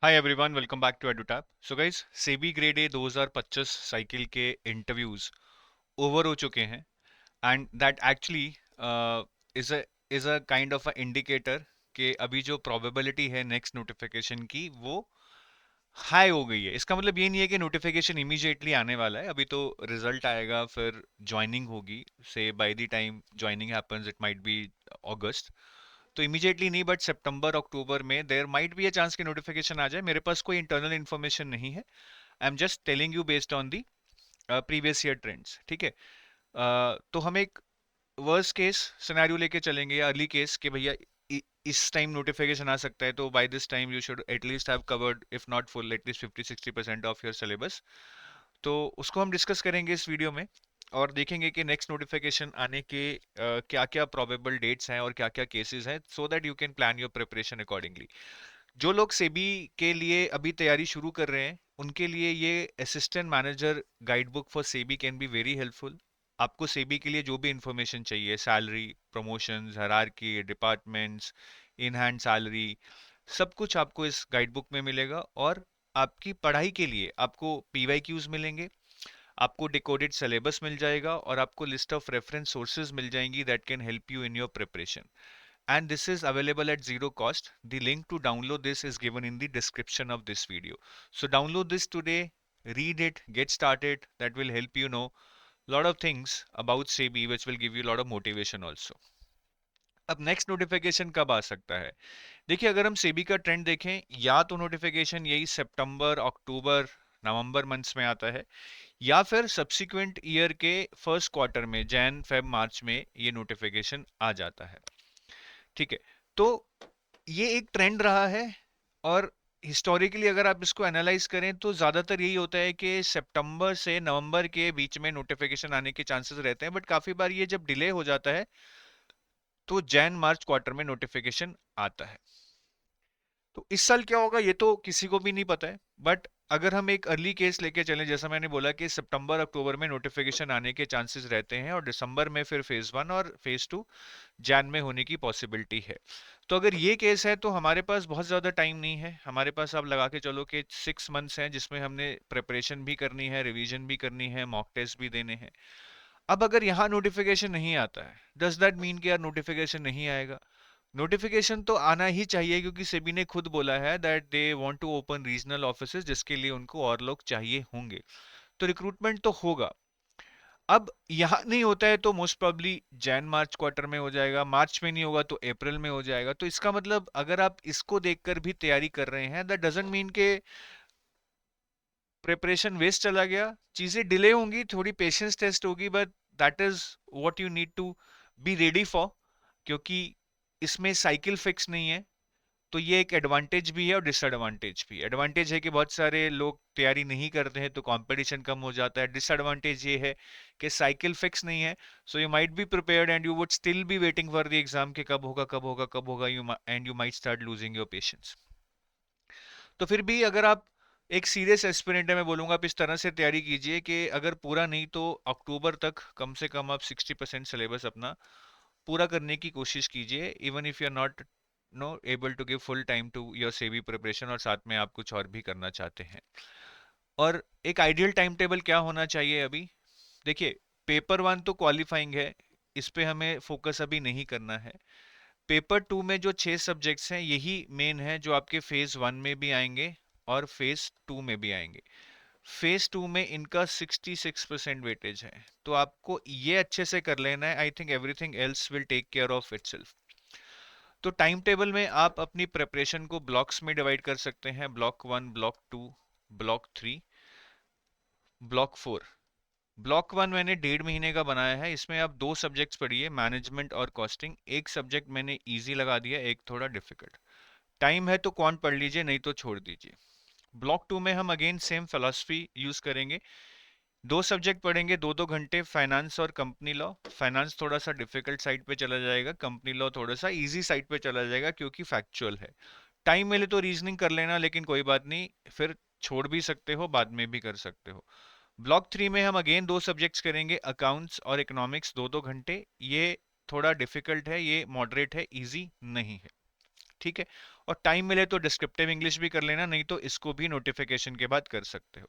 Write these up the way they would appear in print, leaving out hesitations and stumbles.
Hi everyone, welcome back to EduTap. So guys, SEBI grade A 2025 cycle के interviews over हो चुके हैं and that actually is a is a kind of a indicator कि अभी जो probability है next notification की वो हाई हो गई है। इसका मतलब ये नहीं है कि नोटिफिकेशन इमीडिएटली आने वाला है। अभी तो रिजल्ट आएगा, फिर ज्वाइनिंग होगी। Say by the time joining happens it might be August. तो इमीडिएटली नहीं, बट सितंबर अक्टूबर में there might be a chance कि नोटिफिकेशन आ जाए। मेरे पास कोई इंटरनल इन्फॉर्मेशन नहीं है। I am just telling you based on the previous year trends. ठीक है। तो हम एक वर्स्ट केस सिनेरियो लेके चलेंगे या अर्ली केस कि भैया इस टाइम नोटिफिकेशन आ सकता है, तो by this time you should at least have covered if not full at least 50-60% of your syllabus. तो उसको हम डिस्कस करेंगे इस वीडियो में और देखेंगे कि नेक्स्ट नोटिफिकेशन आने के क्या क्या प्रोबेबल डेट्स हैं और क्या क्या केसेस हैं, so that you can plan your preparation accordingly. जो लोग सेबी के लिए अभी तैयारी शुरू कर रहे हैं, उनके लिए ये assistant manager guide book for SEBI can be very helpful. आपको सेबी के लिए जो भी इंफॉर्मेशन चाहिए, salary, promotions, hierarchy, departments, in hand salary, सब कुछ आपको इस गाइड बुक में मिलेगा। और आपकी पढ़ाई के लिए आपको पीवाईक्यूज मिलेंगे, आपको डिकोडेड सिलेबस मिल जाएगा और आपको लिस्ट ऑफ रेफरेंस सोर्सेज मिल जाएंगी that can help you in your preparation. And this is available at zero cost. The link to download this is given in the description of this video. So download this today, read it, get started. That will help you know a lot of things about SEBI, which will give you a lot of motivation also. अब next notification कब आ सकता है? देखिए, अगर हम सेबी का trend देखें, या तो नोटिफिकेशन यही सितंबर, अक्टूबर, नवंबर मंथ्स में आता है, या फिर सब्सिक्वेंट ईयर के फर्स्ट क्वार्टर में जैन फेब मार्च में ये नोटिफिकेशन आ जाता है। ठीक है। तो ये एक ट्रेंड रहा है और हिस्टोरिकली अगर आप इसको एनालाइज करें तो ज्यादातर यही होता है कि सितंबर से नवंबर के बीच में नोटिफिकेशन आने के चांसेस रहते हैं, बट काफी बार ये जब डिले हो जाता है तो जैन मार्च क्वार्टर में नोटिफिकेशन आता है। तो इस साल क्या होगा ये तो किसी को भी नहीं पता है, बट अगर हम एक अर्ली केस लेके चलें, जैसा मैंने बोला कि सितंबर अक्टूबर में नोटिफिकेशन आने के चांसेस रहते हैं और दिसंबर में फिर फेज 1 और फेज 2 जैन में होने की पॉसिबिलिटी है। तो अगर ये केस है तो हमारे पास बहुत ज़्यादा टाइम नहीं है। हमारे पास आप लगा के चलो कि 6 मंथ्स हैं जिसमें हमने प्रिपरेशन भी करनी है, रिवीजन भी करनी है, मॉक टेस्ट भी देने हैं। अब अगर यहाँ नोटिफिकेशन नहीं आता है, डज दैट मीन कि यार नोटिफिकेशन नहीं आएगा? नोटिफिकेशन तो आना ही चाहिए, क्योंकि सेबी ने खुद बोला है that they want to open regional offices, जिसके लिए उनको और लोग चाहिए होंगे। तो रिक्रूटमेंट तो होगा। अब यहाँ नहीं होता है तो मोस्ट प्रोबब्ली जैन मार्च क्वार्टर में हो जाएगा, मार्च में नहीं होगा तो अप्रैल में हो जाएगा। तो इसका मतलब अगर आप इसको देखकर भी तैयारी कर रहे हैं, दैट डजंट मीन के प्रिपरेशन वेस्ट चला गया। चीजें डिले होंगी, थोड़ी पेशेंस टेस्ट होगी, but that is what you need to be ready for, क्योंकि इसमें साइकिल फिक्स नहीं है। तो ये एक एडवांटेज भी है और डिसएडवांटेज भी। एडवांटेज है कि बहुत सारे लोग तैयारी नहीं करते हैं तो कंपटीशन कम हो जाता है। डिसएडवांटेज ये है कि साइकिल फिक्स नहीं है। So you might be prepared and you would still be waiting for the exam के कब होगा कब होगा कब होगा, you and you might start losing your patience. तो फिर भी अगर आप एक सीरियस एस्पिरेंट है, मैं बोलूंगा आप इस तरह से तैयारी कीजिए कि अगर पूरा नहीं तो अक्टूबर तक कम से कम आप 60% सिलेबस अपना पूरा करने की कोशिश कीजिए, even if you are not no able to give full time to your SEBI preparation और साथ में आप कुछ और भी करना चाहते हैं। और एक आइडियल टाइम टेबल क्या होना चाहिए अभी? देखिए, पेपर 1 तो क्वालिफाइंग है, इस पे हमें फोकस अभी नहीं करना है। पेपर 2 में जो 6 सब्जेक्ट्स हैं यही मेन है, जो आपके फेज 1 में भी आएंगे और फेज 2 में भी आएंगे। फेज 2 में इनका 66% वेटेज है, तो आपको ये अच्छे से कर लेना है। I think everything else will take care of itself. तो टाइम टेबल में आप अपनी प्रिपरेशन को ब्लॉक्स में डिवाइड कर सकते हैं, block 1, block 2, block 3, block 4। Block 1 मैंने 1.5 महीने का बनाया है। इसमें आप 2 सब्जेक्ट्स पढ़िए, मैनेजमेंट और कॉस्टिंग। एक सब्जेक्ट मैंने इजी लगा दिया, एक थोड़ा डिफिकल्ट। टाइम है तो क्वांट पढ़ लीजिए, नहीं तो छोड़ दीजिए। ब्लॉक 2 में हम अगेन सेम फिलॉसफी यूज करेंगे। 2 सब्जेक्ट पढ़ेंगे, 2-2 घंटे, फाइनेंस और कंपनी लॉ। फाइनेंस थोड़ा सा डिफिकल्ट साइड पे चला जाएगा, कंपनी लॉ थोड़ा सा इजी साइड पे चला जाएगा क्योंकि फैक्चुअल है। टाइम मिले तो रीजनिंग कर लेना, लेकिन कोई बात नहीं, फिर छोड़ भी सकते हो, बाद में भी कर सकते हो। ब्लॉक 3 में हम अगेन 2 सब्जेक्ट्स करेंगे, अकाउंट्स और इकोनॉमिक्स, 2-2 घंटे। ये थोड़ा डिफिकल्ट है, ये मॉडरेट है, इजी नहीं है। ठीक है। और टाइम मिले तो डिस्क्रिप्टिव इंग्लिश भी कर लेना, नहीं तो इसको भी नोटिफिकेशन के बाद कर सकते हो।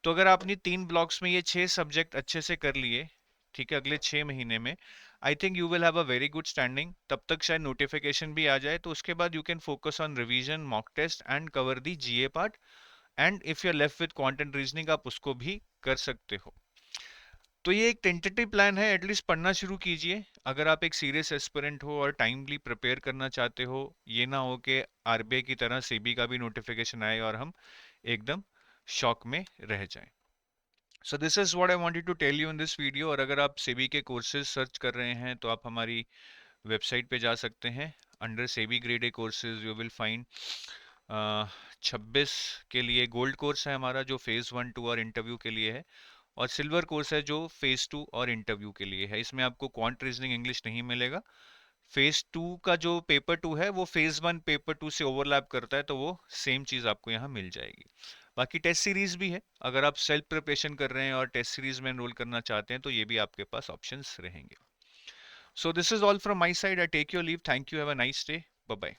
तो अगर आपने 3 ब्लॉक्स में ये 6 सब्जेक्ट अच्छे से कर लिए, ठीक है, अगले 6 महीने में, I think you will have a very good standing. तब तक शायद नोटिफिकेशन भी आ जाए, तो उसके बाद you can focus on revision, mock test and cover the GA part. And if you are left with quant reasoning, आप उसको भी कर सकते हो। तो ये एक टेंटेटिव प्लान है, एटलीस्ट पढ़ना शुरू कीजिए अगर आप एक सीरियस एस्पिरेंट हो और टाइमली प्रिपेयर करना चाहते हो। ये ना हो कि आरबीआई की तरह सेबी का भी नोटिफिकेशन आए और हम एकदम शॉक में रह जाएं। So this is what I wanted to tell you in this video. और अगर आप सेबी के कोर्सेज सर्च कर रहे हैं तो आप हमारी वेबसाइट पे जा सकते हैं। Under SEBI grade A courses you will find 26 के लिए गोल्ड कोर्स है हमारा, जो फेज़ 1, 2 और इंटरव्यू के लिए है। और सिल्वर कोर्स है जो फेज़ 2 और इंटरव्यू के लिए है। इसमें आपको क्वांट रीजनिंग इंग्लिश नहीं मिलेगा। फेज़ 2 का जो पेपर 2 है वो फेज़ 1 पेपर 2 से ओवरलैप करता है, तो वो सेम चीज़ आपको यहाँ मिल जाएगी। बाकी टेस्ट सीरीज भी है, अगर आप सेल्फ प्रिपरेशन कर रहे हैं और टेस्ट सीरीज में एनरोल करना चाहते हैं तो ये भी आपके पास ऑप्शंस रहेंगे। So this is all from my side, I take your leave, thank you, have a nice day, bye bye.